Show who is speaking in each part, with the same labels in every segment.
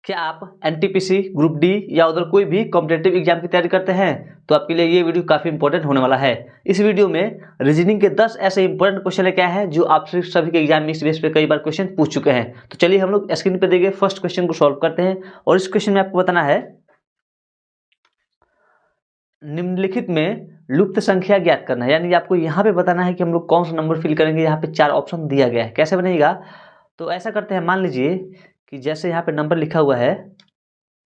Speaker 1: क्या आप NTPC, group D या उधर कोई भी कॉम्पिटेटिव एग्जाम की तैयारी करते हैं तो आपके लिए ये वीडियो काफ़ी इंपॉर्टेंट होने वाला है। इस वीडियो में रीजनिंग के 10 ऐसे इंपॉर्टेंट क्वेश्चन लेके आए हैं जो आप सभी के एग्जाम में इस बेस पे कई बार क्वेश्चन पूछ चुके हैं। तो चलिए हम लोग स्क्रीन पे देखे फर्स्ट क्वेश्चन को सॉल्व करते हैं। और इस क्वेश्चन में आपको बताना है निम्नलिखित में लुप्त संख्या ज्ञात करना है, यानी आपको यहाँ पे बताना है कि हम लोग कौन सा नंबर फिल करेंगे। यहाँ पे 4 ऑप्शन दिया गया है, कैसे बनेगा तो ऐसा करते हैं। मान लीजिए कि जैसे यहाँ पे नंबर लिखा हुआ है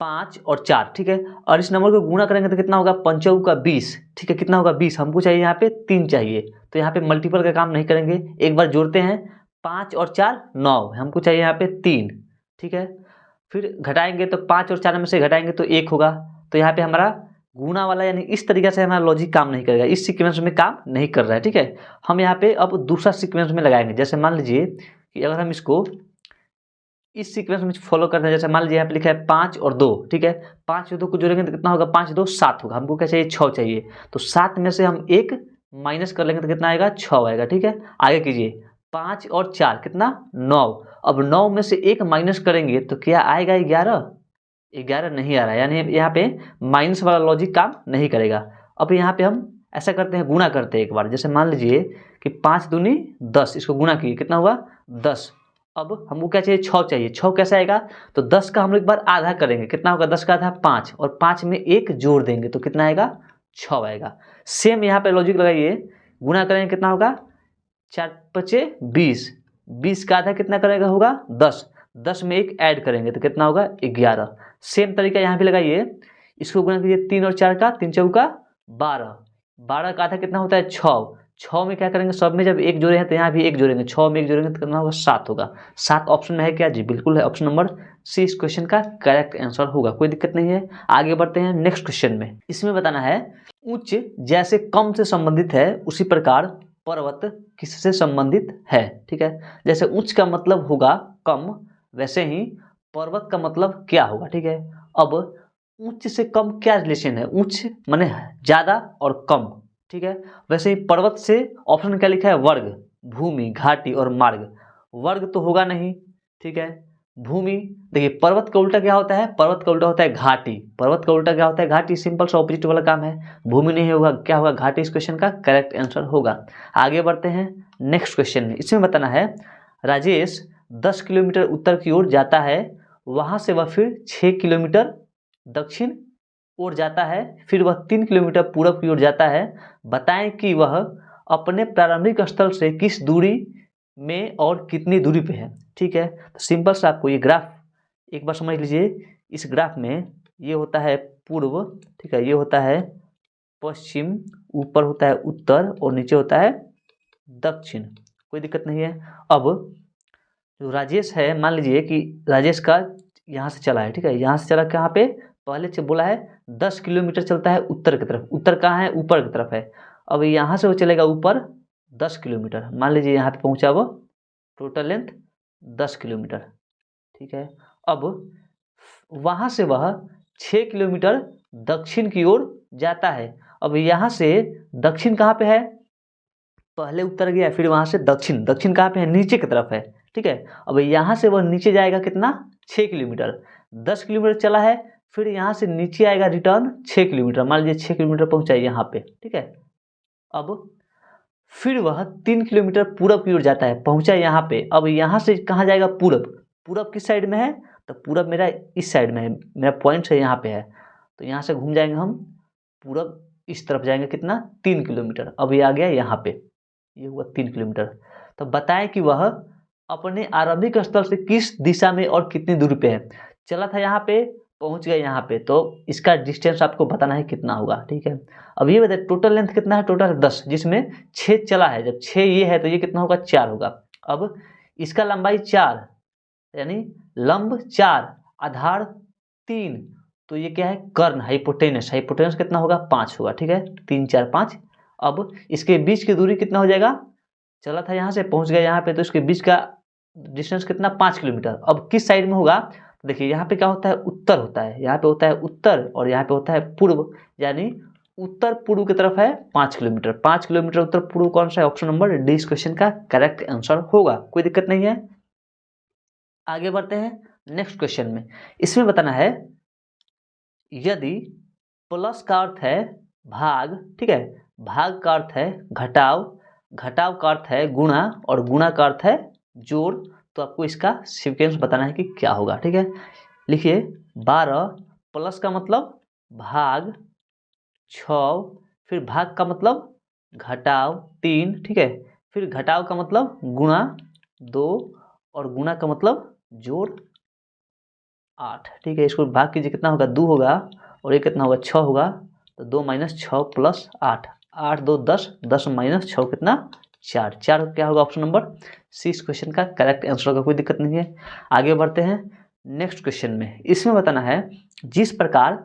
Speaker 1: 5 और 4, ठीक है, और इस नंबर को गुणा करेंगे तो कितना होगा, 5 का 20, ठीक है, कितना होगा 20। हमको चाहिए यहाँ पे 3 चाहिए, तो यहाँ पे मल्टीपल का काम नहीं करेंगे, एक बार जोड़ते हैं 5 और 4 9, हमको चाहिए यहाँ पे 3, ठीक है। फिर घटाएंगे तो 5 और 4 में से घटाएंगे तो 1 होगा। तो यहाँ पे हमारा गुणा वाला यानी इस तरीके से हमारा लॉजिक काम नहीं करेगा, इस सीक्वेंस में काम नहीं कर रहा है, ठीक है। हम यहाँ पे अब दूसरा सीक्वेंस में लगाएंगे। जैसे मान लीजिए कि अगर हम इसको इस सीक्वेंस में फॉलो करते हैं, जैसे मान लीजिए यहाँ पे लिखा है 5 और 2, ठीक है, 5 और 2 को जोड़ेंगे तो कितना होगा, 5 2 7 होगा। हमको क्या चाहिए, 6 चाहिए। तो 7 में से हम 1 माइनस कर लेंगे तो कितना आएगा, 6 आएगा, ठीक है। आगे कीजिए 5 और 4 कितना 9। अब 9 में से 1 माइनस करेंगे तो क्या आएगा, 11। 11 नहीं आ रहा है, यानी यहाँ पे माइनस वाला लॉजिक काम नहीं करेगा। अब यहाँ पे हम ऐसा करते हैं, गुणा करते हैं एक बार। जैसे मान लीजिए कि 5 दूनी 10, इसको गुणा किए कितना हुआ 10। अब हमको क्या चाहिए, 6 चाहिए। 6 कैसे आएगा, तो 10 का हम लोग एक बार आधा करेंगे, कितना होगा 10 का आधा 5, और 5 में 1 जोड़ देंगे तो कितना आएगा 6 आएगा। सेम यहाँ पे लॉजिक लगाइए, गुणा करेंगे कितना होगा 4 5 20, 20 का आधा कितना करेगा होगा 10, 10 में 1 ऐड करेंगे तो कितना होगा 11। सेम तरीका यहाँ पे लगाइए, इसको गुणा कीजिए 3 और 4 का, 3 चौका 12, 12 का आधा कितना होता है 6, 6 में क्या करेंगे, सब में जब 1 जोड़े हैं तो यहाँ भी 1 जोड़ेंगे, 6 में 1 जोड़ेंगे तो कितना होगा 7 होगा। 7 ऑप्शन में है क्या जी, बिल्कुल है, ऑप्शन नंबर सी इस क्वेश्चन का करेक्ट आंसर होगा, कोई दिक्कत नहीं है। आगे बढ़ते हैं नेक्स्ट क्वेश्चन में। इसमें बताना है उच्च जैसे कम से संबंधित है उसी प्रकार पर्वत किससे संबंधित है, ठीक है। जैसे उच्च का मतलब होगा कम, वैसे ही पर्वत का मतलब क्या होगा, ठीक है। अब उच्च से कम क्या रिलेशन है, उच्च माने ज्यादा और कम, ठीक है। वैसे ही पर्वत से ऑप्शन क्या लिखा है, वर्ग, भूमि, घाटी और मार्ग। वर्ग तो होगा नहीं, ठीक है। भूमि, देखिए पर्वत का उल्टा क्या होता है, पर्वत का उल्टा होता है घाटी, पर्वत का उल्टा क्या होता है घाटी, सिंपल सा ऑपोजिट वाला काम है। भूमि नहीं होगा, क्या होगा घाटी, इस क्वेश्चन का करेक्ट आंसर होगा। आगे बढ़ते हैं नेक्स्ट क्वेश्चन में। इसमें बताना है राजेश 10 किलोमीटर उत्तर की ओर जाता है, वहां से वह फिर 6 किलोमीटर दक्षिण ओर जाता है, फिर वह 3 किलोमीटर पूरब की ओर जाता है। बताएं कि वह अपने प्रारंभिक स्थल से किस दूरी में और कितनी दूरी पे है, ठीक है। तो सिंपल से आपको ये ग्राफ एक बार समझ लीजिए। इस ग्राफ में ये होता है पूर्व, ठीक है, ये होता है पश्चिम, ऊपर होता है उत्तर और नीचे होता है दक्षिण, कोई दिक्कत नहीं है। अब जो राजेश है, मान लीजिए कि राजेश का यहाँ से चला है, ठीक है, यहाँ से चला कहाँ पे, पहले से बोला है 10 किलोमीटर चलता है उत्तर की तरफ, उत्तर कहाँ है, ऊपर की तरफ है। अब यहाँ से वो चलेगा ऊपर 10 किलोमीटर, मान लीजिए यहाँ पे पहुँचा वो, टोटल लेंथ 10 किलोमीटर, ठीक है। अब वहाँ से वह 6 किलोमीटर दक्षिण की ओर जाता है। अब यहाँ से दक्षिण कहाँ पे है, पहले उत्तर गया फिर वहाँ से दक्षिण, दक्षिण कहाँ पे है, नीचे की तरफ है, ठीक है। अब यहाँ से वह नीचे जाएगा कितना 6 किलोमीटर, 10 किलोमीटर चला है, फिर यहाँ से नीचे आएगा रिटर्न 6 किलोमीटर, मान लीजिए 6 किलोमीटर पहुँचा यहाँ पे, ठीक है। अब फिर वह 3 किलोमीटर पूरब की ओर जाता है, पहुँचा यहाँ पे। अब यहाँ से कहाँ जाएगा, पूरब, पूरब किस साइड में है, तो पूरब मेरा इस साइड में है, मेरा पॉइंट है यहाँ पे है, तो यहाँ से घूम जाएंगे हम पूरब इस तरफ जाएंगे, कितना 3 किलोमीटर। अब ये आ गया यहाँ पे, ये हुआ 3 किलोमीटर। तो बताएं कि वह अपने आरंभिक स्थल से किस दिशा में और कितनी दूरी पे है। चला था यहाँ पे, पहुँच गया यहाँ पे, तो इसका डिस्टेंस आपको बताना है कितना होगा, ठीक है। अब ये बताए टोटल लेंथ कितना है, टोटल 10, जिसमें 6 चला है, जब 6 ये है तो ये कितना होगा 4 होगा। अब इसका लंबाई 4 यानी लंब 4, आधार 3, तो ये क्या है कर्ण, हाइपोटेनस, हाइपोटेनस कितना होगा 5 होगा, ठीक है, 3 4 5। अब इसके बीच की दूरी कितना हो जाएगा, चला था यहाँ से पहुँच गया यहाँ पे, तो इसके बीच का डिस्टेंस कितना 5 किलोमीटर। अब किस साइड में होगा, देखिए यहाँ पे क्या होता है, उत्तर होता है, यहाँ पे होता है उत्तर और यहाँ पे होता है पूर्व, यानी उत्तर पूर्व की तरफ है 5 किलोमीटर, 5 किलोमीटर उत्तर पूर्व कौन सा है, ऑप्शन नंबर डी इस क्वेश्चन का करेक्ट आंसर होगा, कोई दिक्कत नहीं है। आगे बढ़ते हैं नेक्स्ट क्वेश्चन में इसमें बताना है यदि प्लस का अर्थ है भाग, ठीक है, भाग का अर्थ है घटाव, घटाव का अर्थ है गुणा और गुणा का अर्थ है जोड़, तो आपको इसका सीक्वेंस बताना है कि क्या होगा। ठीक है, लिखिए 12 प्लस का मतलब भाग 6, फिर भाग का मतलब घटाव 3, ठीक है, फिर घटाव का मतलब गुणा 2 और गुणा का मतलब जोड़ 8। ठीक है, इसको भाग कीजिए, कितना होगा 2 होगा और ये कितना होगा 6 होगा, तो 2 - 6 + 8, 8 2 10, 10 - 6 कितना 4, 4 क्या होगा ऑप्शन नंबर सी इस क्वेश्चन का करेक्ट आंसर होगा। कोई दिक्कत नहीं है, आगे बढ़ते हैं नेक्स्ट क्वेश्चन में। इसमें बताना है जिस प्रकार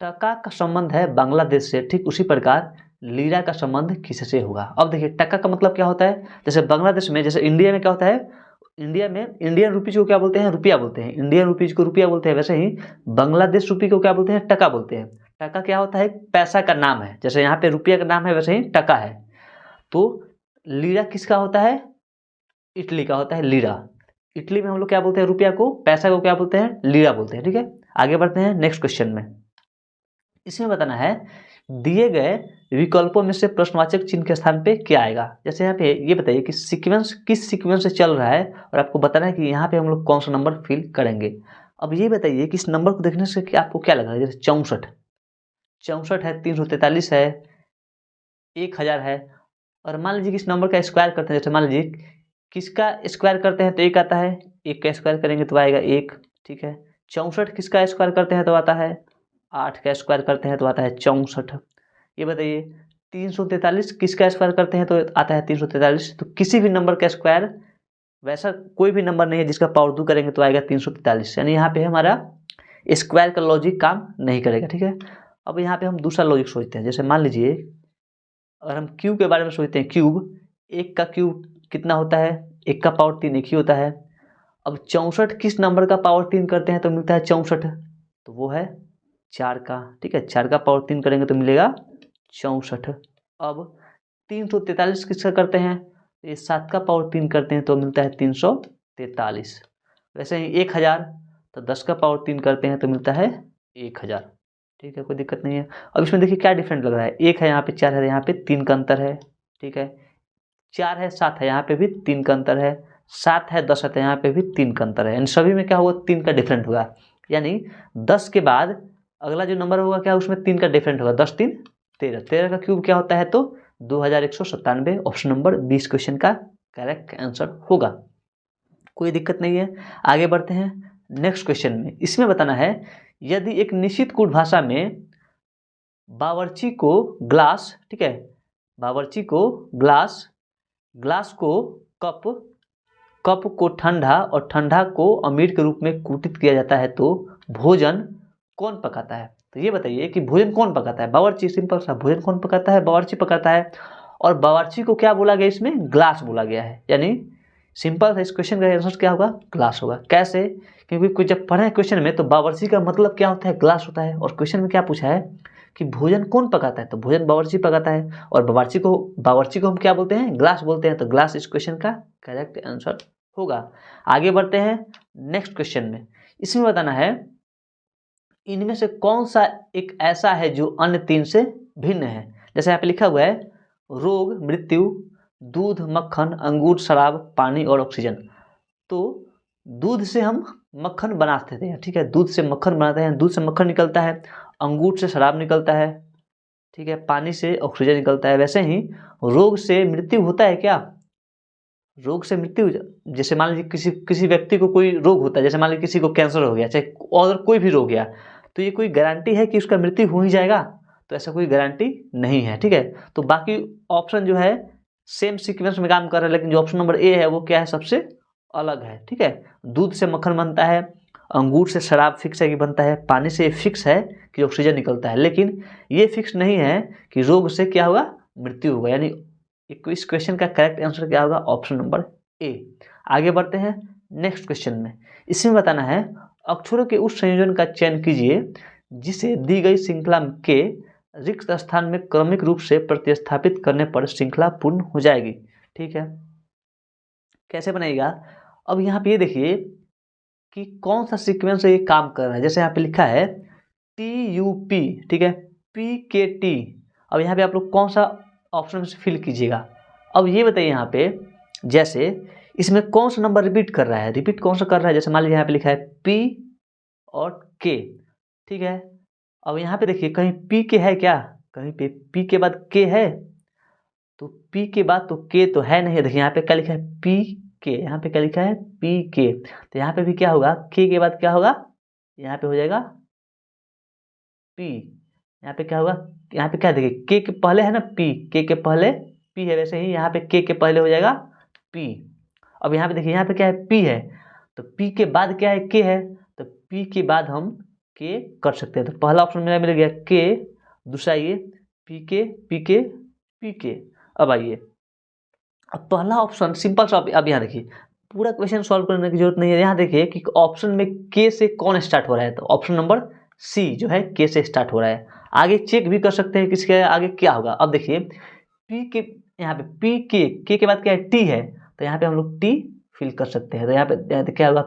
Speaker 1: टका का संबंध है बांग्लादेश से, ठीक उसी प्रकार लीरा का संबंध किससे होगा। अब देखिए टका का मतलब क्या होता है, जैसे बांग्लादेश में, जैसे इंडिया में क्या होता है, इंडिया में इंडियन रुपीज को क्या बोलते हैं, रुपया बोलते हैं, इंडियन रुपीज को रुपया बोलते हैं, वैसे ही बांग्लादेश रुपी को क्या बोलते हैं, टका बोलते हैं। टका क्या होता है, पैसा का नाम है, जैसे यहाँ पे रुपया का नाम है वैसे ही टका है। तो लीरा किसका होता है, इटली का होता है लीरा। इटली में हम लोग क्या बोलते हैं, रुपया को, पैसा को क्या बोलते हैं, लीरा बोलते हैं। ठीक है, आगे बढ़ते हैं नेक्स्ट क्वेश्चन में। इसमें बताना है दिए गए विकल्पों में से प्रश्नवाचक चिन्ह के स्थान पे क्या आएगा। जैसे यहाँ पे ये बताइए कि सीक्वेंस किस सीक्वेंस से चल रहा है और आपको बताना है कि यहाँ पे हम लोग कौन सा नंबर फिल करेंगे। अब ये बताइए कि इस नंबर को देखने से कि आपको क्या लग रहा है, जैसे 64 है, 343 है, 1000 है, और मान लीजिए कि इस नंबर का स्क्वायर करते हैं, जैसे मान लीजिए किसका स्क्वायर करते हैं तो एक आता है, एक का स्क्वायर करेंगे तो आएगा 1। ठीक है, 64 किसका स्क्वायर करते हैं तो आता है 8, का स्क्वायर करते हैं तो आता है 64। ये बताइए 343 किसका स्क्वायर करते हैं तो आता है 343। तो किसी भी नंबर का स्क्वायर, वैसा कोई भी नंबर नहीं है जिसका पावर 2 करेंगे तो आएगा 343, यानी यहाँ पे हमारा स्क्वायर का लॉजिक काम नहीं करेगा। ठीक है, अब यहाँ पे हम दूसरा लॉजिक सोचते हैं, जैसे मान लीजिए अगर हम क्यूब के बारे में सोचते हैं, क्यूब, एक का क्यूब कितना होता है, एक का पावर 3 एक ही होता है। अब 64 किस नंबर का पावर 3 करते हैं तो मिलता है 64, तो वो है 4 का। ठीक है, 4 का पावर 3 करेंगे तो मिलेगा 64। अब 343 किसका करते हैं, ये 7 का पावर 3 करते हैं तो मिलता है 343। वैसे ही 1000, तो 10 का पावर 3 करते हैं तो मिलता है 1000। ठीक है, कोई दिक्कत नहीं है। अब इसमें देखिए क्या डिफरेंट लग रहा है, 1 है यहाँ पे, 4 है यहाँ पे, 3 का अंतर है। ठीक है, 4 है 7 है यहाँ पे भी 3 का अंतर है, 7 है 10 है तो यहाँ पे भी 3 का अंतर है, यानी सभी में क्या होगा 3 का डिफरेंट होगा। यानी 10 के बाद अगला जो नंबर होगा क्या, उसमें 3 का डिफरेंट होगा, 10 3 13, 13 का क्यूब क्या होता है तो 2197। ऑप्शन नंबर 20 क्वेश्चन का करेक्ट आंसर होगा। कोई दिक्कत नहीं है, आगे बढ़ते हैं नेक्स्ट क्वेश्चन में। इसमें बताना है यदि एक निश्चित कोड भाषा में बावर्ची को ग्लास, ठीक है, बावर्ची को ग्लास, ग्लास को कप, कप को ठंडा और ठंडा को अमीर के रूप में कुटित किया जाता है, तो भोजन कौन पकाता है। तो ये बताइए कि भोजन कौन पकाता है, बावर्ची, सिंपल सा, भोजन कौन पकाता है, बावर्ची पकाता है। और बावर्ची को क्या बोला गया, इसमें ग्लास बोला गया है, यानी सिंपल सा इस क्वेश्चन का आंसर क्या होगा, ग्लास होगा। कैसे, क्योंकि कुछ जब पढ़े क्वेश्चन में तो बावर्ची का मतलब क्या होता है, ग्लास होता है, और क्वेश्चन में क्या पूछा है कि भोजन कौन पकाता है, तो भोजन बावर्ची पकाता है, और बावर्ची को हम क्या बोलते हैं, ग्लास बोलते हैं, तो ग्लास इस क्वेश्चन का करेक्ट आंसर होगा। आगे बढ़ते हैं नेक्स्ट क्वेश्चन में। इसमें बताना है इनमें से कौन सा एक ऐसा है जो अन्य 3 से भिन्न है। जैसे यहाँ पे लिखा हुआ है रोग, मृत्यु, दूध, मक्खन, अंगूर, शराब, पानी और ऑक्सीजन। तो दूध से हम मक्खन बनाते थे, ठीक है, दूध से मक्खन बनाते हैं, दूध से मक्खन निकलता है, अंगूर से शराब निकलता है, ठीक है, पानी से ऑक्सीजन निकलता है। वैसे ही रोग से मृत्यु होता है क्या, रोग से मृत्यु, जैसे मान लीजिए किसी व्यक्ति को कोई रोग होता है, जैसे मान लीजिए किसी को कैंसर हो गया, चाहे और कोई भी रोग गया, तो ये कोई गारंटी है कि उसका मृत्यु हो ही जाएगा, तो ऐसा कोई गारंटी नहीं है। ठीक है, तो बाकी ऑप्शन जो है सेम सीक्वेंस में काम कर रहा है, लेकिन जो ऑप्शन नंबर ए है वो क्या है, सबसे अलग है। ठीक है, दूध से मक्खन बनता है, अंगूर से शराब फिक्स है कि बनता है, पानी से फिक्स है कि ऑक्सीजन निकलता है, लेकिन ये फिक्स नहीं है कि रोग से क्या होगा, मृत्यु होगा। यानी इस क्वेश्चन का करेक्ट आंसर क्या होगा, ऑप्शन नंबर ए। आगे बढ़ते हैं नेक्स्ट क्वेश्चन में। इसमें बताना है अक्षरों के उस संयोजन का चयन कीजिए जिसे दी गई श्रृंखला के रिक्त स्थान में क्रमिक रूप से प्रतिस्थापित करने पर श्रृंखला पूर्ण हो जाएगी। ठीक है, कैसे बनाएगा, अब यहाँ पे ये देखिए कि कौन सा सीक्वेंस ये काम कर रहा है। जैसे यहाँ पे लिखा है TUP, ठीक है, PKT। अब यहाँ पे आप लोग कौन सा ऑप्शन में से फिल कीजिएगा। अब ये बताइए यहाँ पे जैसे इसमें कौन सा नंबर रिपीट कर रहा है, रिपीट कौन सा कर रहा है। जैसे मान लीजिए यहाँ पे लिखा है P और K, ठीक है। अब यहाँ पे देखिए कहीं P के है क्या, कहीं पे P के बाद K है, तो P के बाद तो K तो है नहीं। देखिए यहाँ पे क्या लिखा है PK, यहाँ पे क्या लिखा है PK, तो यहाँ पे भी क्या होगा, K के बाद क्या होगा, यहाँ पे हो जाएगा P। यहाँ पे क्या होगा, यहाँ पे क्या देखिए K के पहले है ना P, K के पहले P है, वैसे ही यहाँ पे K के पहले हो जाएगा P। अब यहाँ पे देखिए यहाँ पे क्या है P है, तो P के बाद क्या है K है, तो P के बाद हम K कर सकते हैं। तो पहला ऑप्शन मेरा मिल गया K, दूसरा ये PK PK PK। अब आइए, अब पहला ऑप्शन सिंपल सा, अब यहाँ देखिए पूरा क्वेश्चन सॉल्व करने की जरूरत नहीं है। यहाँ देखिए कि ऑप्शन में K से कौन स्टार्ट हो रहा है, तो ऑप्शन नंबर C जो है K से स्टार्ट हो रहा है। आगे चेक भी कर सकते हैं किसके आगे क्या होगा। अब देखिए P के, यहाँ पे K के बाद क्या है T है, तो यहाँ पे हम लोग T फिल कर सकते हैं। तो यहाँ पे क्या होगा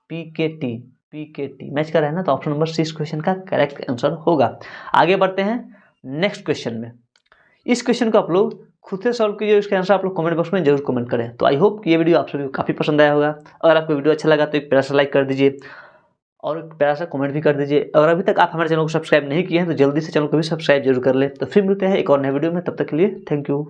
Speaker 1: PKT मैच कर रहा है ना, तो ऑप्शन नंबर C इस क्वेश्चन का करेक्ट आंसर होगा। आगे बढ़ते हैं नेक्स्ट क्वेश्चन में। इस क्वेश्चन को आप लोग खुद से सॉल्व कीजिए, उसके आंसर आप लोग कमेंट बॉक्स में जरूर कमेंट करें। तो आई होप कि ये वीडियो आप सभी को काफ़ी पसंद आया होगा। अगर आपको वीडियो अच्छा लगा तो एक प्यारा सा लाइक कर दीजिए और एक प्यारा सा कमेंट भी कर दीजिए। अगर अभी तक आप हमारे चैनल को सब्सक्राइब नहीं किए हैं तो जल्दी से चैनल को भी सब्सक्राइब जरूर कर लें। तो फिर मिलते हैं एक और नए वीडियो में, तब तक के लिए थैंक यू।